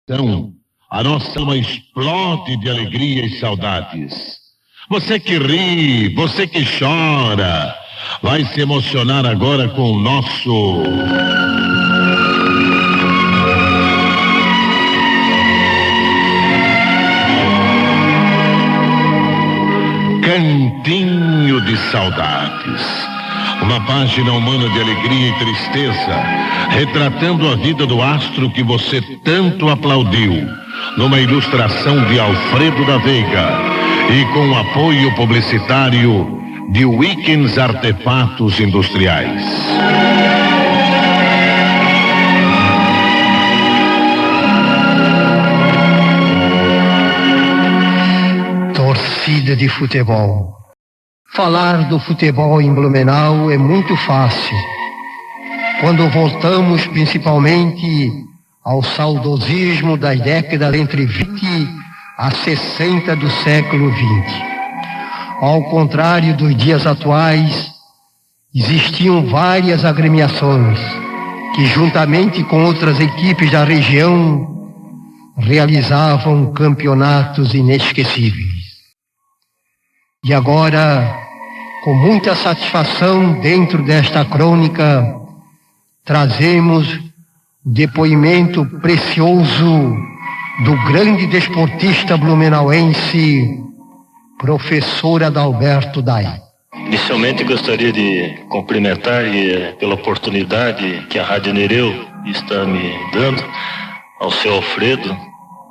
Então, a nossa alma explode de alegria e saudades. Você que ri, você que chora, vai se emocionar agora com o nosso Cantinho de Saudades. Uma página humana de alegria e tristeza, retratando a vida do astro que você tanto aplaudiu, numa ilustração de Alfredo da Veiga e com o apoio publicitário de Weekends Artefatos Industriais. Torcida de futebol. Falar do futebol em Blumenau é muito fácil. Quando voltamos principalmente ao saudosismo das décadas entre 20 a 60 do século XX. Ao contrário dos dias atuais, existiam várias agremiações que, juntamente com outras equipes da região, realizavam campeonatos inesquecíveis. E agora, com muita satisfação dentro desta crônica, trazemos o depoimento precioso do grande desportista blumenauense, professor Adalberto Dai. Inicialmente gostaria de cumprimentar pela oportunidade que a Rádio Nereu está me dando, ao seu Alfredo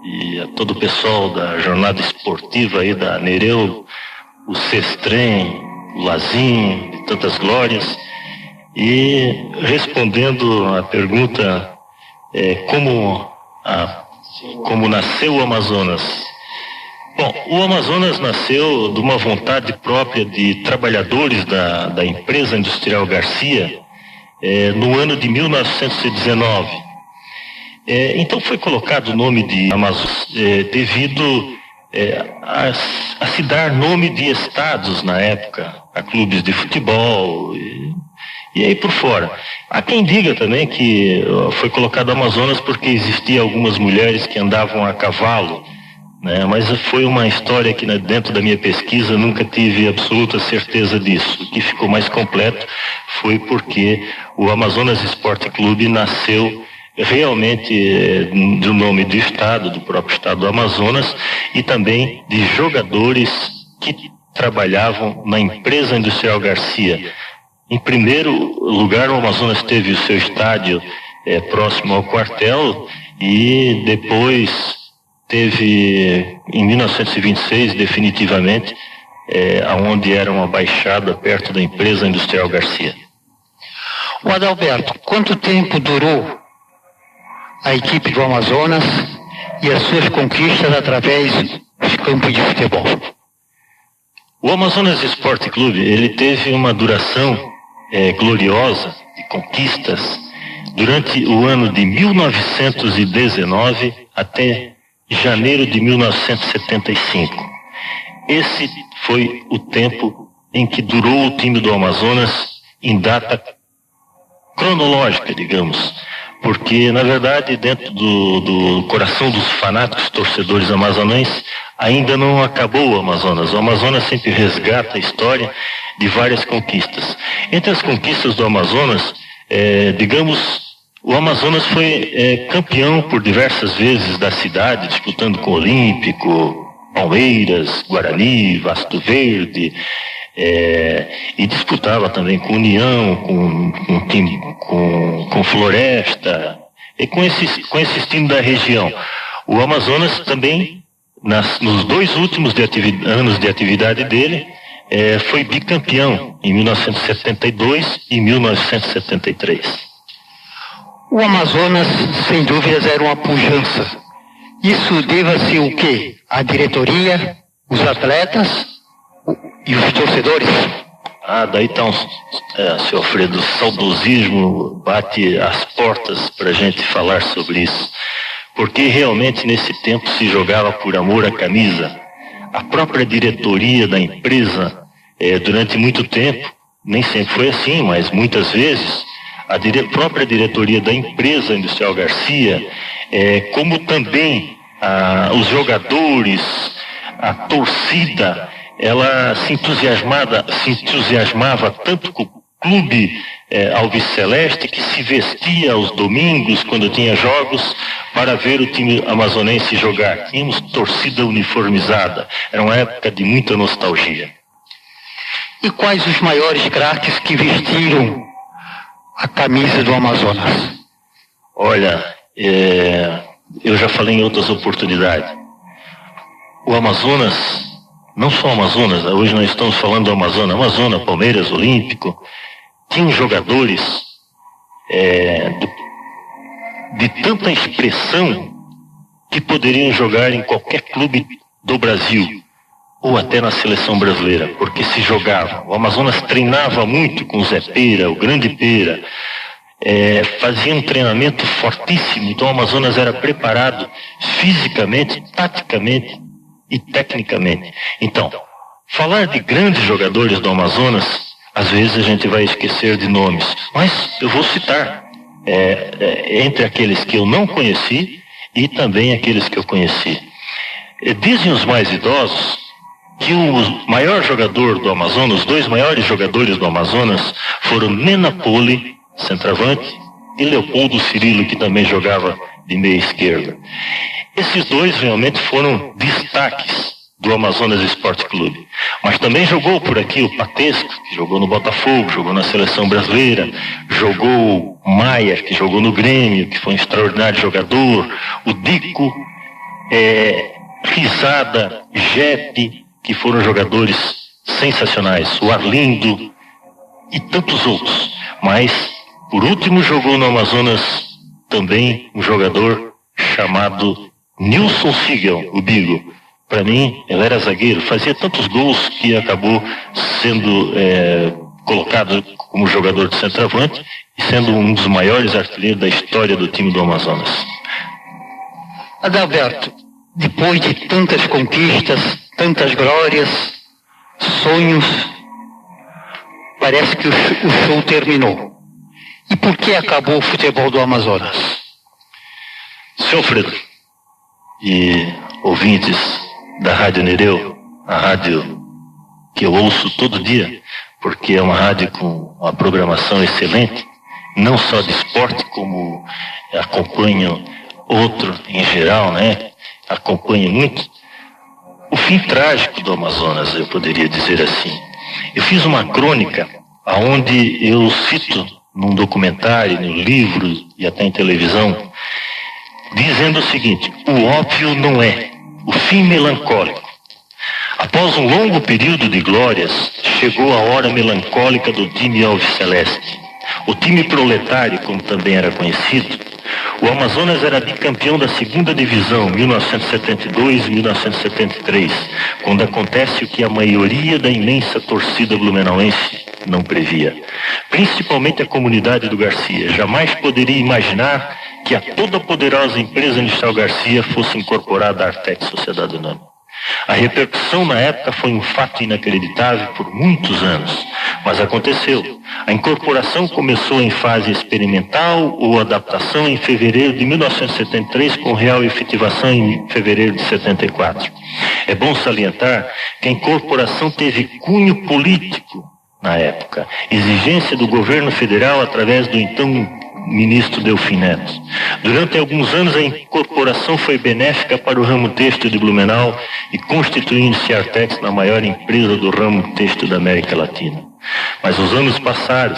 e a todo o pessoal da jornada esportiva aí da Nereu, o Sestrem, o Lazinho, de tantas glórias, e respondendo a pergunta como nasceu o Amazonas. Bom, o Amazonas nasceu de uma vontade própria de trabalhadores da empresa industrial Garcia no ano de 1919. Então foi colocado o nome de Amazonas devido a se dar nome de estados na época, a clubes de futebol e aí por fora. Há quem diga também que foi colocado Amazonas porque existia algumas mulheres que andavam a cavalo, né? Mas foi uma história que dentro da minha pesquisa nunca tive absoluta certeza disso. O que ficou mais completo foi porque o Amazonas Esporte Clube nasceu realmente do nome do estado, do próprio estado do Amazonas, e também de jogadores que trabalhavam na empresa industrial Garcia. Em primeiro lugar, o Amazonas teve o seu estádio próximo ao quartel, e depois teve, em 1926, definitivamente, onde era uma baixada perto da empresa industrial Garcia. O Adalberto, quanto tempo durou a equipe do Amazonas e as suas conquistas através dos campos de futebol? O Amazonas Esporte Clube, ele teve uma duração gloriosa de conquistas durante o ano de 1919 até janeiro de 1975. Esse foi o tempo em que durou o time do Amazonas em data cronológica, digamos. Porque, na verdade, dentro do coração dos fanáticos torcedores amazonenses, ainda não acabou o Amazonas. O Amazonas sempre resgata a história de várias conquistas. Entre as conquistas do Amazonas, o Amazonas foi campeão por diversas vezes da cidade, disputando com o Olímpico, Palmeiras, Guarani, Vasto Verde, e disputava também com União, com Floresta, e com esses times da região. O Amazonas também, nos dois últimos anos de atividade dele, foi bicampeão, em 1972 e 1973. O Amazonas, sem dúvidas, era uma pujança. Isso deva-se o quê? A diretoria, os atletas e os torcedores? Daí tá seu Alfredo, o saudosismo bate as portas para a gente falar sobre isso. Porque realmente nesse tempo se jogava por amor à camisa. A própria diretoria da empresa, durante muito tempo, nem sempre foi assim, mas muitas vezes, a própria diretoria da empresa Industrial Garcia como também os jogadores, a torcida, ela se entusiasmava tanto com o clube Alves Celeste, que se vestia aos domingos, quando tinha jogos, para ver o time amazonense jogar. Tínhamos torcida uniformizada. Era uma época de muita nostalgia. E quais os maiores craques que vestiram a camisa do Amazonas? Olha, eu já falei em outras oportunidades. O Amazonas, não só o Amazonas, hoje nós estamos falando do Amazonas, Palmeiras, Olímpico, tinham jogadores de tanta expressão que poderiam jogar em qualquer clube do Brasil, ou até na seleção brasileira, porque se jogava. O Amazonas treinava muito com o Zé Pera, o Grande Pera, fazia um treinamento fortíssimo, então o Amazonas era preparado fisicamente, taticamente e tecnicamente. Então, falar de grandes jogadores do Amazonas, às vezes a gente vai esquecer de nomes, mas eu vou citar entre aqueles que eu não conheci e também aqueles que eu conheci. Dizem os mais idosos que o maior jogador do Amazonas, os dois maiores jogadores do Amazonas foram Nena Poli, centroavante, e Leopoldo Cirilo, que também jogava de meia esquerda. Esses dois realmente foram destaques do Amazonas Esporte Clube. Mas também jogou por aqui o Patesco, que jogou no Botafogo, jogou na seleção brasileira, jogou o Maier, que jogou no Grêmio, que foi um extraordinário jogador, o Dico, Risada, Jepe, que foram jogadores sensacionais, o Arlindo e tantos outros. Mas, por último, jogou no Amazonas também um jogador chamado Nilson Sigel, o Bigo. Para mim, ele era zagueiro, fazia tantos gols que acabou sendo colocado como jogador de centroavante e sendo um dos maiores artilheiros da história do time do Amazonas. Adalberto, depois de tantas conquistas, tantas glórias, sonhos, parece que o show terminou. E por que acabou o futebol do Amazonas? Seu Alfredo e ouvintes da Rádio Nereu, a rádio que eu ouço todo dia, porque é uma rádio com uma programação excelente, não só de esporte, como acompanho outro em geral, né? Acompanho muito. O fim trágico do Amazonas, eu poderia dizer assim. Eu fiz uma crônica onde eu cito num documentário, no livro e até em televisão, dizendo o seguinte: o óbvio não é, o fim melancólico. Após um longo período de glórias, chegou a hora melancólica do time Alves Celeste. O time proletário, como também era conhecido, o Amazonas era bicampeão da segunda divisão, 1972 e 1973, quando acontece o que a maioria da imensa torcida blumenauense não previa. Principalmente a comunidade do Garcia. Jamais poderia imaginar que a toda poderosa empresa Industrial Garcia fosse incorporada à Artex Sociedade Anônima. A repercussão na época foi um fato inacreditável por muitos anos, mas aconteceu. A incorporação começou em fase experimental ou adaptação em fevereiro de 1973, com real efetivação em fevereiro de 74. É bom salientar que a incorporação teve cunho político na época, exigência do governo federal através do então ministro Delfim Neto. Durante alguns anos a incorporação foi benéfica para o ramo têxtil de Blumenau e constituindo-se a Artex na maior empresa do ramo têxtil da América Latina. Mas os anos passaram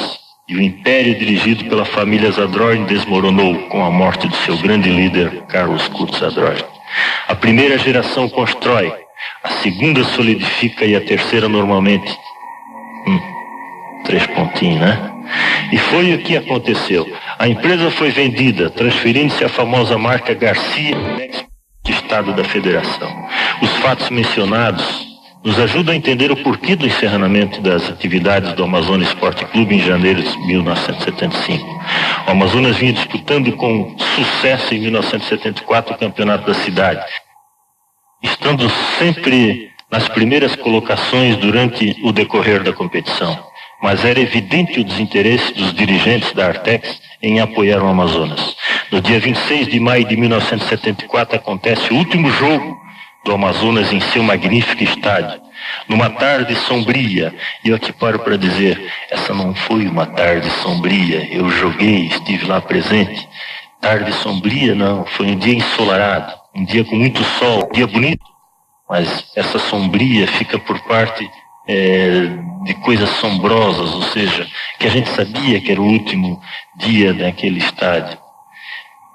e o império dirigido pela família Zadroin desmoronou com a morte do seu grande líder, Carlos Curtis Zadroin. A primeira geração constrói, a segunda solidifica e a terceira normalmente 3 pontinhos, né? E foi o que aconteceu. A empresa foi vendida, transferindo-se a famosa marca Garcia de Estado da Federação. Os fatos mencionados nos ajudam a entender o porquê do encerramento das atividades do Amazonas Esporte Clube em janeiro de 1975. O Amazonas vinha disputando com sucesso em 1974 o campeonato da cidade, estando sempre nas primeiras colocações durante o decorrer da competição. Mas era evidente o desinteresse dos dirigentes da Artex em apoiar o Amazonas. No dia 26 de maio de 1974 acontece o último jogo do Amazonas em seu magnífico estádio. Numa tarde sombria, e eu aqui paro para dizer, essa não foi uma tarde sombria, eu joguei, estive lá presente. Tarde sombria não, foi um dia ensolarado, um dia com muito sol, um dia bonito, mas essa sombria fica por parte de coisas sombrosas, ou seja, que a gente sabia que era o último dia daquele estádio.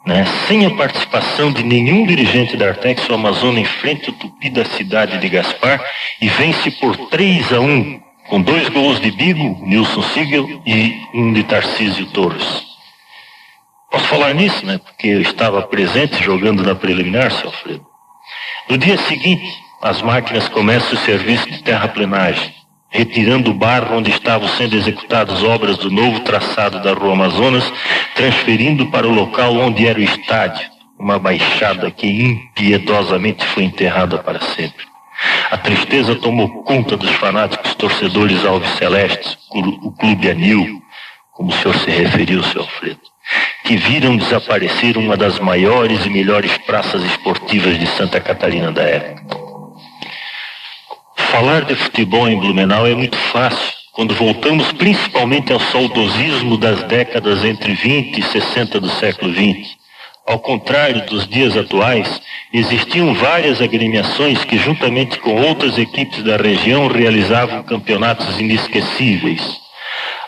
Né? Sem a participação de nenhum dirigente da Artex, o Amazonas enfrenta o Tupi da cidade de Gaspar e vence por 3-1, com 2 gols de Bigo, Nilson Siegel, e um de Tarcísio Torres. Posso falar nisso, né? Porque eu estava presente jogando na preliminar, seu Alfredo. No dia seguinte, as máquinas começam o serviço de terraplenagem, retirando o barro onde estavam sendo executadas obras do novo traçado da Rua Amazonas, transferindo para o local onde era o estádio, uma baixada que impiedosamente foi enterrada para sempre. A tristeza tomou conta dos fanáticos torcedores alvicelestes, o Clube Anil, como o senhor se referiu, seu Alfredo, que viram desaparecer uma das maiores e melhores praças esportivas de Santa Catarina da época. Falar de futebol em Blumenau é muito fácil, quando voltamos principalmente ao saudosismo das décadas entre 20 e 60 do século XX. Ao contrário dos dias atuais, existiam várias agremiações que, juntamente com outras equipes da região, realizavam campeonatos inesquecíveis.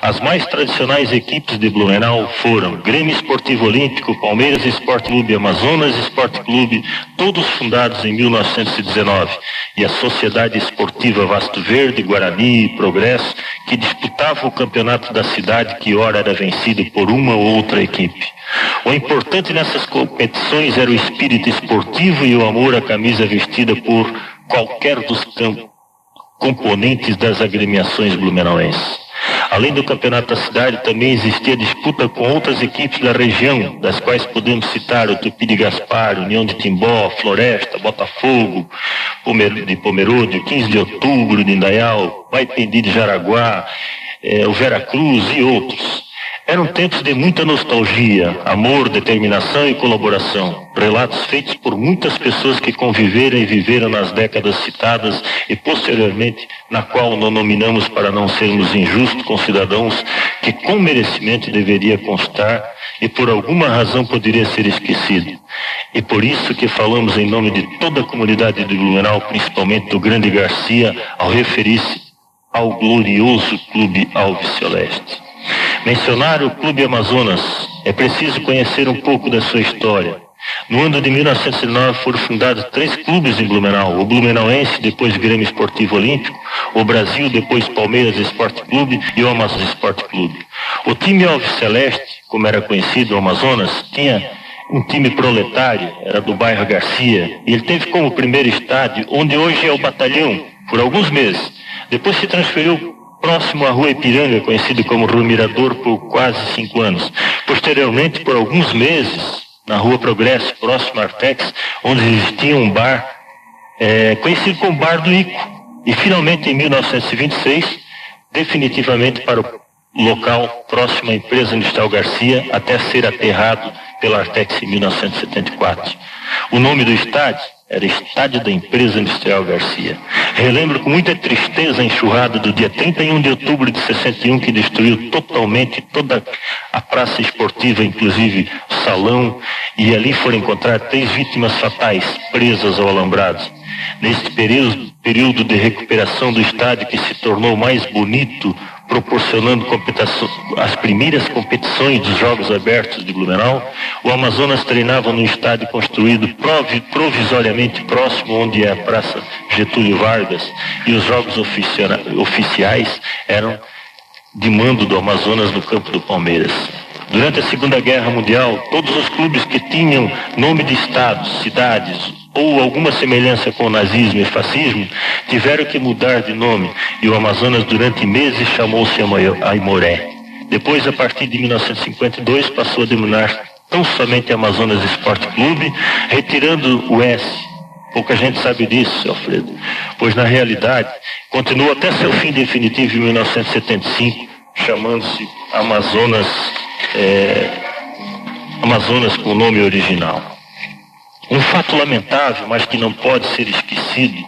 As mais tradicionais equipes de Blumenau foram Grêmio Esportivo Olímpico, Palmeiras Esporte Clube, Amazonas Esporte Clube, todos fundados em 1919, e a Sociedade Esportiva Vasto Verde, Guarani e Progresso, que disputavam o campeonato da cidade, que ora era vencido por uma ou outra equipe. O importante nessas competições era o espírito esportivo e o amor à camisa vestida por qualquer dos componentes das agremiações blumenauenses. Além do campeonato da cidade, também existia disputa com outras equipes da região, das quais podemos citar o Tupi de Gaspar, União de Timbó, Floresta, Botafogo, de Pomerode, 15 de Outubro de Indaial, Baipendi de Jaraguá, o Veracruz e outros. Eram tempos de muita nostalgia, amor, determinação e colaboração. Relatos feitos por muitas pessoas que conviveram e viveram nas décadas citadas e posteriormente, na qual não nominamos para não sermos injustos com cidadãos que com merecimento deveria constar e por alguma razão poderia ser esquecido. E por isso que falamos em nome de toda a comunidade de Blumenau, principalmente do Grande Garcia, ao referir-se ao glorioso Clube Alviceleste. Mencionar o Clube Amazonas, é preciso conhecer um pouco da sua história. No ano de 1909 foram fundados 3 clubes em Blumenau, o Blumenauense, depois Grêmio Esportivo Olímpico, o Brasil, depois Palmeiras Esporte Clube e o Amazonas Esporte Clube. O time Alviceleste, como era conhecido o Amazonas, tinha um time proletário, era do bairro Garcia, e ele teve como primeiro estádio, onde hoje é o Batalhão, por alguns meses. Depois se transferiu próximo à Rua Ipiranga, conhecido como Rua Mirador, por quase 5 anos. Posteriormente, por alguns meses, na Rua Progresso, próximo à Artex, onde existia um bar, conhecido como Bar do Ico. E finalmente, em 1926, definitivamente para o local próximo à empresa industrial Garcia, até ser aterrado pela Artex em 1974. O nome do estádio era Estádio da Empresa Industrial Garcia. Relembro com muita tristeza a enxurrada do dia 31 de outubro de 61, que destruiu totalmente toda a praça esportiva, inclusive o salão, e ali foram encontradas 3 vítimas fatais presas ao alambrado. Neste período de recuperação do estádio, que se tornou mais bonito, proporcionando as primeiras competições dos Jogos Abertos de Blumenau, o Amazonas treinava num estádio construído provisoriamente próximo onde é a Praça Getúlio Vargas, e os jogos oficiais eram de mando do Amazonas no campo do Palmeiras. Durante a Segunda Guerra Mundial, todos os clubes que tinham nome de estados, cidades ou alguma semelhança com o nazismo e fascismo tiveram que mudar de nome, e o Amazonas durante meses chamou-se Aimoré. Depois, a partir de 1952, passou a denominar tão somente Amazonas Esporte Clube, retirando o S. Pouca gente sabe disso, Alfredo, pois na realidade continuou até seu fim definitivo em 1975, chamando-se Amazonas Amazonas com o nome original. Um fato lamentável, mas que não pode ser esquecido,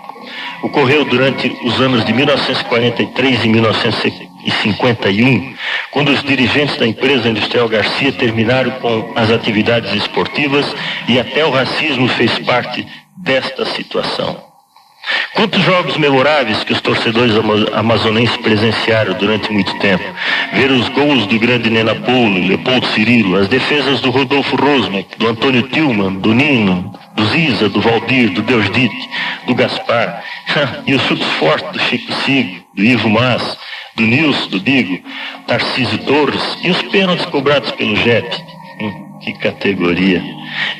ocorreu durante os anos de 1943 e 1951, quando os dirigentes da empresa industrial Garcia terminaram com as atividades esportivas e até o racismo fez parte desta situação. Quantos jogos memoráveis que os torcedores amazonenses presenciaram durante muito tempo. Ver os gols do grande Nena Polo, Leopoldo Cirilo, as defesas do Rodolfo Rosmek, do Antônio Tillman, do Nino, do Ziza, do Valdir, do Deusdite, do Gaspar, e os chutes fortes do Chico Sigo, do Ivo Mas, do Nilson, do Bigo, Tarcísio Torres, e os pênaltis cobrados pelo Jepe. Que categoria!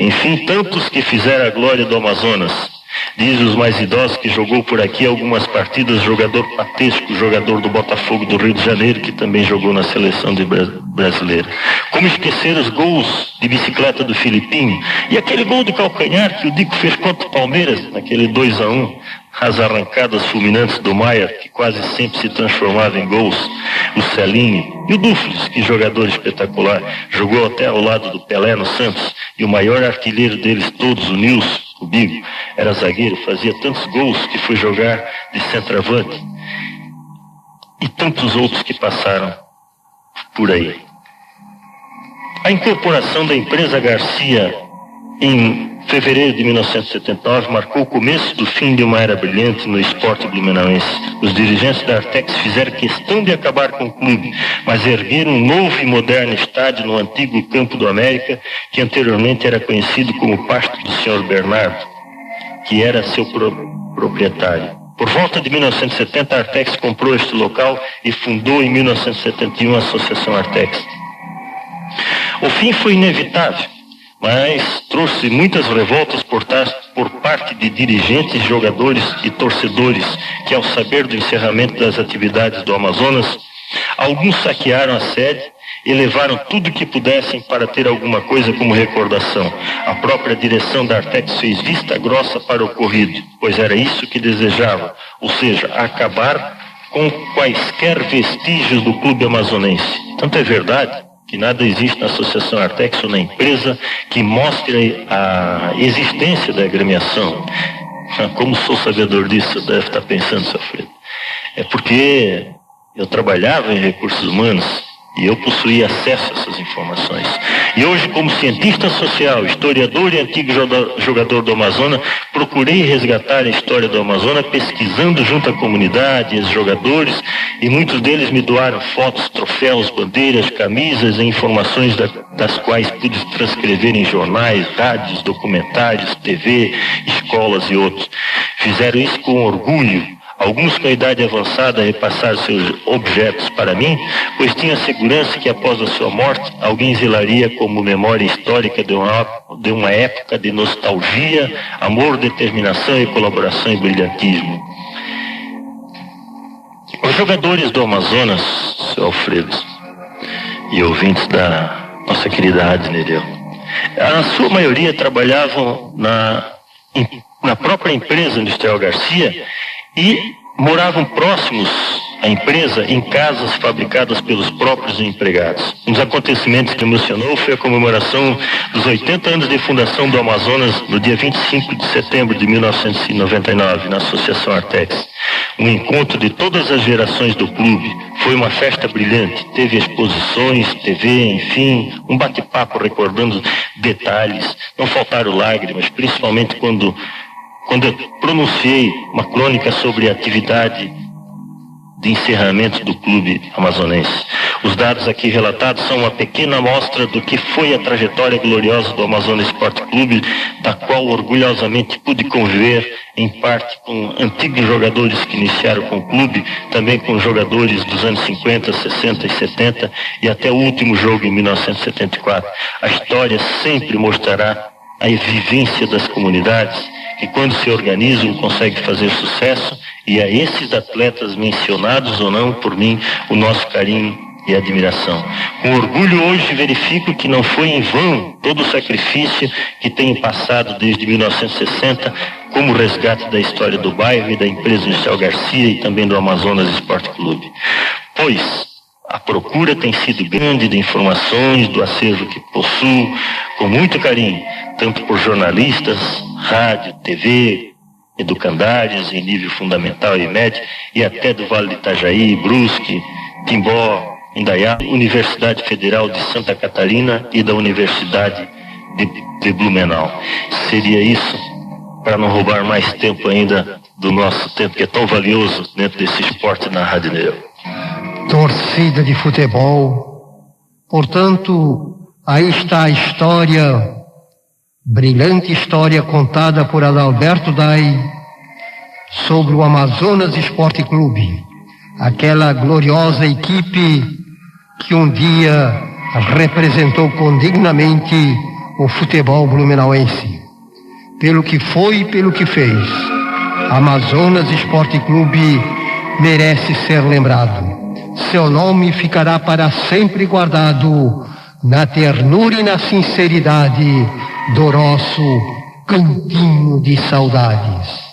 Enfim, tantos que fizeram a glória do Amazonas. Diz os mais idosos que jogou por aqui algumas partidas, jogador Patesco, jogador do Botafogo do Rio de Janeiro, que também jogou na seleção brasileira. Como esquecer os gols de bicicleta do Filipinho e aquele gol de calcanhar que o Dico fez contra o Palmeiras, naquele 2-1, as arrancadas fulminantes do Maia, que quase sempre se transformava em gols, o Celinho e o Dufles, que jogador espetacular, jogou até ao lado do Pelé no Santos, e o maior artilheiro deles todos, o Nilson, o Bigo, era zagueiro, fazia tantos gols que foi jogar de centroavante, e tantos outros que passaram por aí. A incorporação da empresa Garcia em fevereiro de 1979 marcou o começo do fim de uma era brilhante no esporte blumenauense. Os dirigentes da Artex fizeram questão de acabar com o clube, mas ergueram um novo e moderno estádio no antigo Campo do América, que anteriormente era conhecido como Pasto do Sr. Bernardo, que era seu proprietário. Por volta de 1970, a Artex comprou este local e fundou em 1971 a Associação Artex. O fim foi inevitável, mas trouxe muitas revoltas por parte de dirigentes, jogadores e torcedores que, ao saber do encerramento das atividades do Amazonas, alguns saquearam a sede e levaram tudo que pudessem para ter alguma coisa como recordação. A própria direção da Artex fez vista grossa para o ocorrido, pois era isso que desejava, ou seja, acabar com quaisquer vestígios do clube amazonense. Tanto é verdade que nada existe na Associação Artex ou na empresa que mostre a existência da agremiação. Como sou sabedor disso, deve estar pensando, seu Alfredo. É porque eu trabalhava em recursos humanos e eu possuía acesso a essas informações. E hoje, como cientista social, historiador e antigo jogador do Amazonas, procurei resgatar a história do Amazonas, pesquisando junto à comunidade, os jogadores, e muitos deles me doaram fotos, troféus, bandeiras, camisas e informações das quais pude transcrever em jornais, rádios, documentários, TV, escolas e outros. Fizeram isso com orgulho. Alguns com a idade avançada repassaram seus objetos para mim, pois tinha segurança que após a sua morte, alguém zelaria como memória histórica de uma época de nostalgia, amor, determinação e colaboração e brilhantismo. Os jogadores do Amazonas, seu Alfredo, e ouvintes da nossa querida Rádio Nereu, a sua maioria trabalhavam na própria empresa industrial Garcia e moravam próximos à empresa em casas fabricadas pelos próprios empregados. Um dos acontecimentos que emocionou foi a comemoração dos 80 anos de fundação do Amazonas no dia 25 de setembro de 1999, na Associação Artex. Um encontro de todas as gerações do clube. Foi uma festa brilhante. Teve exposições, TV, enfim, um bate-papo recordando detalhes. Não faltaram lágrimas, principalmente quando eu pronunciei uma crônica sobre a atividade de encerramento do clube amazonense. Os dados aqui relatados são uma pequena amostra do que foi a trajetória gloriosa do Amazonas Esporte Clube, da qual orgulhosamente pude conviver em parte com antigos jogadores que iniciaram com o clube, também com jogadores dos anos 50, 60 e 70 e até o último jogo em 1974. A história sempre mostrará a vivência das comunidades, que quando se organizam conseguem fazer sucesso, e a esses atletas mencionados ou não por mim, o nosso carinho e admiração. Com orgulho hoje verifico que não foi em vão todo o sacrifício que tenho passado desde 1960 como resgate da história do bairro e da empresa industrial Garcia e também do Amazonas Esporte Clube. Pois A procura tem sido grande de informações do acervo que possuo com muito carinho, tanto por jornalistas, rádio, TV, educandários em nível fundamental e médio, e até do Vale do Itajaí, Brusque, Timbó, Indaiá, Universidade Federal de Santa Catarina e da Universidade de Blumenau. Seria isso, para não roubar mais tempo ainda do nosso tempo, que é tão valioso dentro desse esporte na Rádio Nero. Torcida de futebol. Portanto, aí está a história, brilhante história contada por Adalberto Dai sobre o Amazonas Esporte Clube, aquela gloriosa equipe que um dia representou condignamente o futebol blumenauense. Pelo que foi e pelo que fez, Amazonas Esporte Clube merece ser lembrado. Seu nome ficará para sempre guardado na ternura e na sinceridade do nosso cantinho de saudades.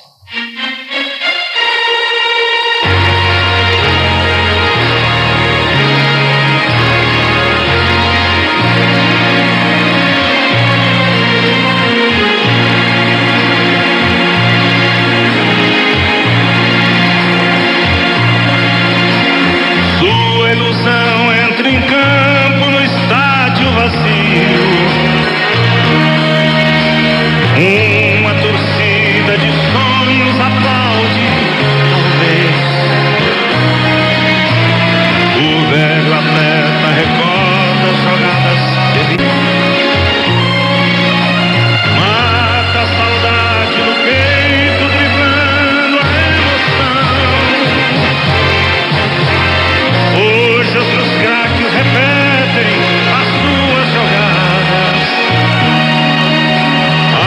Uma torcida de sonhos aplaude, talvez. O velho atleta recorda as jogadas felizes. Mata a saudade no peito, driblando a emoção. Hoje outros craques repetem as suas jogadas.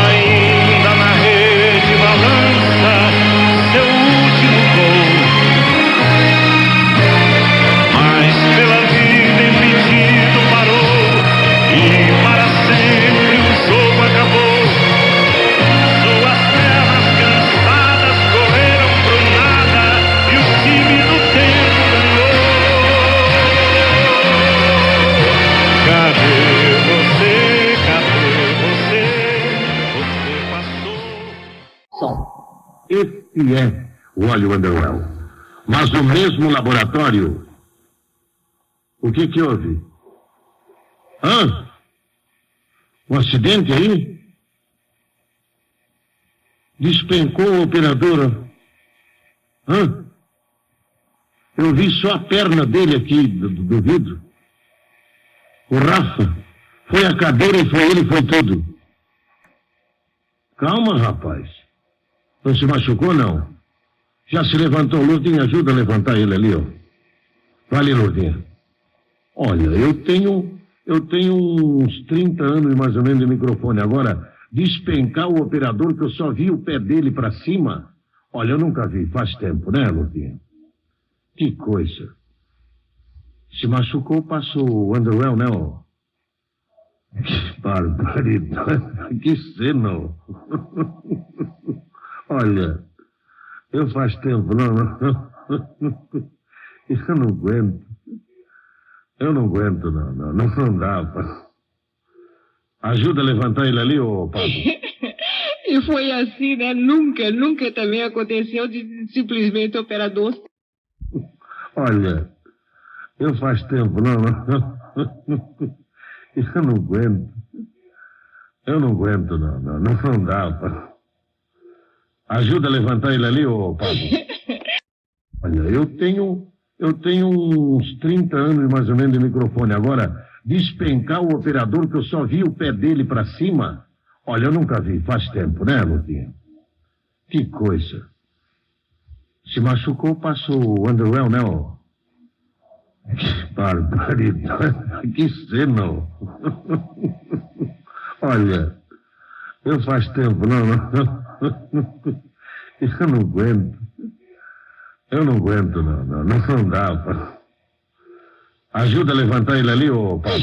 Ainda na rede balança seu último gol, mas pela vida impedido parou e para sempre o jogo acabou. Suas pernas cansadas correram pro nada e o time do tempo ganhou. Cadê você? Cadê você? Você passou. Esse é o óleo Underwell. Mas o mesmo laboratório... O que houve? Hã? Um acidente aí? Despencou a operadora. Hã? Eu vi só a perna dele aqui do vidro. O Rafa. Foi a cadeira e foi ele, foi tudo. Calma, rapaz. Não se machucou, não? Já se levantou, Lourdinha, ajuda a levantar ele ali, ó. Vale, Lourdinha. Olha, eu tenho uns 30 anos mais ou menos de microfone. Agora, despencar o operador que eu só vi o pé dele pra cima, olha, eu nunca vi, faz tempo, né, Lourdinha? Que coisa. Se machucou, passou o Underwell, né, ó? Que barbaridade, que cena, ó. Olha, eu faz tempo, não. Eu não aguento. Eu não aguento, não dá. Ajuda a levantar ele ali, ô Pablo. E foi assim, né? Nunca também aconteceu de simplesmente o operador... Olha, eu faz tempo, não. Eu não aguento. Eu não aguento, não dá. Ajuda a levantar ele ali, ô Pablo. Olha, eu tenho uns 30 anos mais ou menos de microfone. Agora, despencar o operador que eu só vi o pé dele pra cima, olha, eu nunca vi, faz tempo, né, Lourdinha? Que coisa. Se machucou, passou o Underwell, né, ó? Que barbaridade, que cena, ó. Olha, eu faz tempo, não. Eu não aguento. Eu não aguento, não dá. Ajuda a levantar ele ali, ô Pablo.